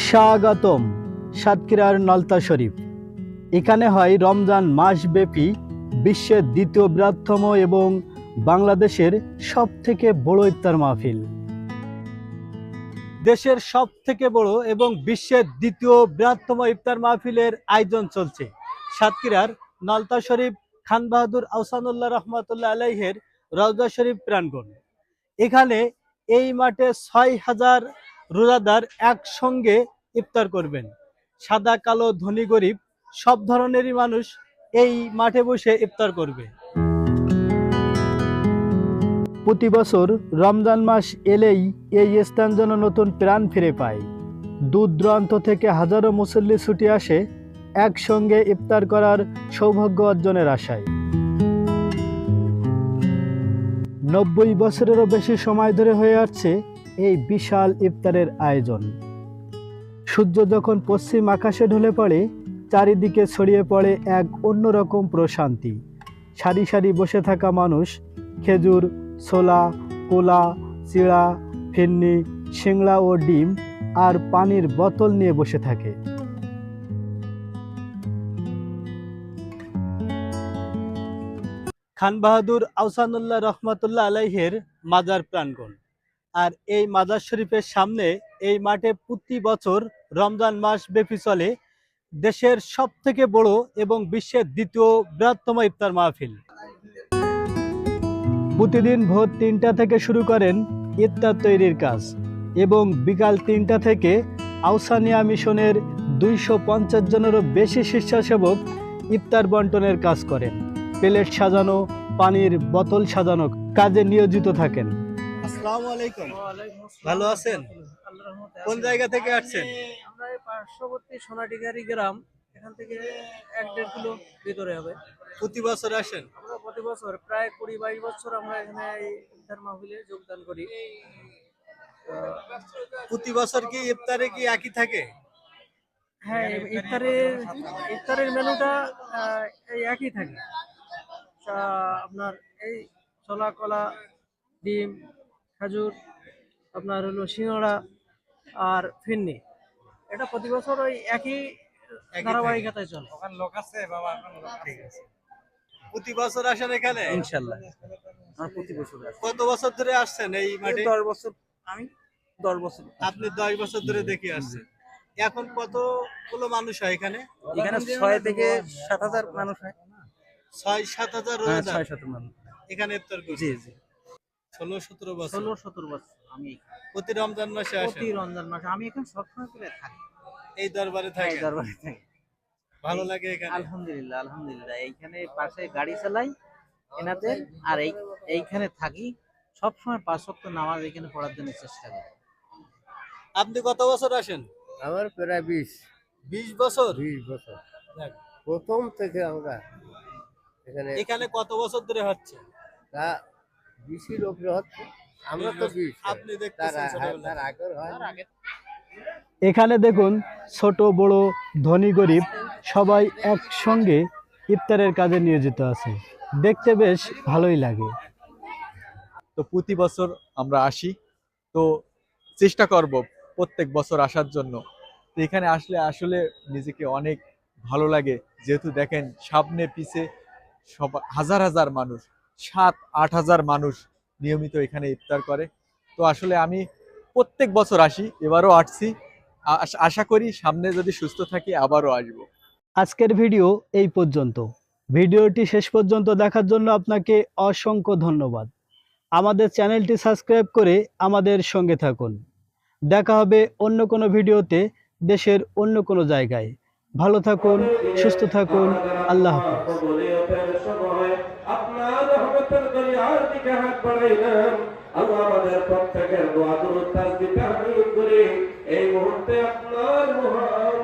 স্বাগতম সাতক্ষীরার নলতা শরীফ। এখানে হয় রমজান মাসব্যাপী বিশ্বের দ্বিতীয় বৃহত্তম এবং বাংলাদেশের সবথেকে বড় ইফতার মাহফিল। দেশের সবথেকে বড় এবং বিশ্বের দ্বিতীয় বৃহত্তম ইফতার মাহফিলের আয়োজন চলছে সাতক্ষীরার নলতা শরীফ খান বাহাদুর আহসানুল্লাহ রহমতুল্লাহ আলাইহের রওজা শরীফ প্রাঙ্গণ। এখানে এই মাঠে ৬,০০০ রোজাদার একসঙ্গে ইফতার করবেন। সাদা কালো ধনী গরিব সব ধরনেরই মানুষ এই মাঠে বসে ইফতার করবে। প্রতি বছর রমজান মাস এলেই এই স্থান যেন নতুন প্রাণ ফিরে পায়। দূর দূরান্ত থেকে হাজারো মুসল্লি ছুটে আসে একসঙ্গে ইফতার করার সৌভাগ্য অর্জনের আশায়। ৯০ বছরেরও বেশি সময় ধরে হয়ে আসছে এই বিশাল ইফতারের আয়োজন। সূর্য যখন পশ্চিম আকাশে ঢলে পড়ে, চারিদিকে ছড়িয়ে পড়ে এক অন্যরকম প্রশান্তি। সারি সারি বসে থাকা মানুষ খেজুর, ছোলা, কোলা, চিড়া, ফিরনি, সিংড়া ও ডিম আর পানির বোতল নিয়ে বসে থাকে। খান বাহাদুর আহসানুল্লাহ রহমতুল্লাহ আলাইহের মাজার প্রাঙ্গণ। আর এই মাজার শরীফের সামনে এই মাঠে প্রতি বছর রমজান মাস ব্যাপী চলে দেশের সবথেকে বড় এবং বিশ্বের দ্বিতীয় বৃহত্তম ইফতার মাহফিল। প্রতিদিন ভোর ৩টা থেকে শুরু করেন ইফতার তৈরির কাজ এবং বিকাল ৩টা থেকে আউসানিয়া মিশনের ২৫০ জনেরও বেশি স্বেচ্ছাসেবক ইফতার বন্টনের কাজ করেন। প্লেট সাজানো, পানির বোতল সাজানো কাজে নিয়োজিত থাকেন। আসসালামু আলাইকুম। ভালো আছেন? কোন জায়গা থেকে আসছেন? আমরা এই পার্শ্ববর্তী সোনাডিগারি গ্রাম, এখান থেকে ১-১.৫ কিলো ভিতরে হবে। প্রতি বছর আসেন? আমরা প্রতি বছর প্রায় ২০-২২ বছর আমরা এখানে এই ইফতার মাহফিলে যোগদান করি। প্রতি বছর কি ইফতারে কি একই থাকে? হ্যাঁ, ইফতারের মেনুটা এই একই থাকে। আপনার এই ছোলা, কলা, ডিম, খেজুর, আপনার হলো সিঙ্গাড়া আর ফিরনি। এটা প্রতি বছর ওই একই ধারাবাহিকতায় চলে। ওখানে লোক আছে বাবা, ঠিক আছে। প্রতি বছর আসেন এখানে? ইনশাআল্লাহ আমরা প্রতি বছর আসি। কত বছর ধরে আসছেন এই মাঠে? ১০ বছর। আমি ১০ বছর। আপনি ১০ বছর ধরে দেখে আসছেন। এখন কতগুলো মানুষ হয় এখানে? এখানে ৬ থেকে ৭,০০০ মানুষ হয়। ৬-৭ হাজার রোজাদার ৬-৭ মানুষ এখানে ইফতার করছে। জি জি। ১৬-১৭ বছর। ১৬-১৭ বছর আমি প্রতি রমজান মাসে আসেন? প্রতি রমজান মাসে আমি এখানে সবসময় করে থাকি। এই দরবারে হ্যাঁ, থাকেন? দরবারে থাকি। ভালো লাগে এখানে? আলহামদুলিল্লাহ আলহামদুলিল্লাহ। এইখানে পাশে গাড়ি চালাই এনাদের, আর এইখানে থাকি সবসময় ৫ ওয়াক্ত নামাজ এখানে পড়ার জন্য চেষ্টা করি। আপনি কত বছর আসেন? আমার প্রায় ২০ বছর। 20 বছর যাক, প্রথম থেকে আমরা এখানে কত বছর ধরে হচ্ছে? তা 20 লোকের হচ্ছে। আমরা তো 20, আপনি দেখতেছেন ছোটবেলা। তার আগের হয়। এখানে দেখুন ছোট বড় ধনী গরিব সবাই একসঙ্গে ইফতারের কাজে নিয়োজিত আছে। দেখতে বেশ ভালোই লাগে। তো প্রতি বছর আমরা আসি, তো চেষ্টা করব প্রত্যেক বছর আসার জন্য। তো এখানে আসলে আসলে নিজেকে অনেক ভালো লাগে, যেহেতু দেখেন সামনে পিছে সব হাজার হাজার মানুষ, ৭-৮ হাজার মানুষ নিয়মিত এখানে ইফতার করে। তো আসলে আমি প্রত্যেক বছর আসি, এবারও আসছি। আশা করি সামনে যদি সুস্থ থাকি আবারও আসবো। আজকের ভিডিও এই পর্যন্ত। ভিডিওটি শেষ পর্যন্ত দেখার জন্য আপনাকে অসংখ্য ধন্যবাদ। আমাদের চ্যানেলটি সাবস্ক্রাইব করে আমাদের সঙ্গে থাকুন। দেখা হবে অন্য কোনো ভিডিওতে দেশের অন্য কোনো জায়গায়। ভালো থাকুন, সুস্থ থাকুন। আল্লাহ হাফেজ। আল্লাহ আমাদের প্রত্যেকের দোয়া দুরূদ তাসবিহ তাহমিদ করে এই মুহূর্তে আপনার মহান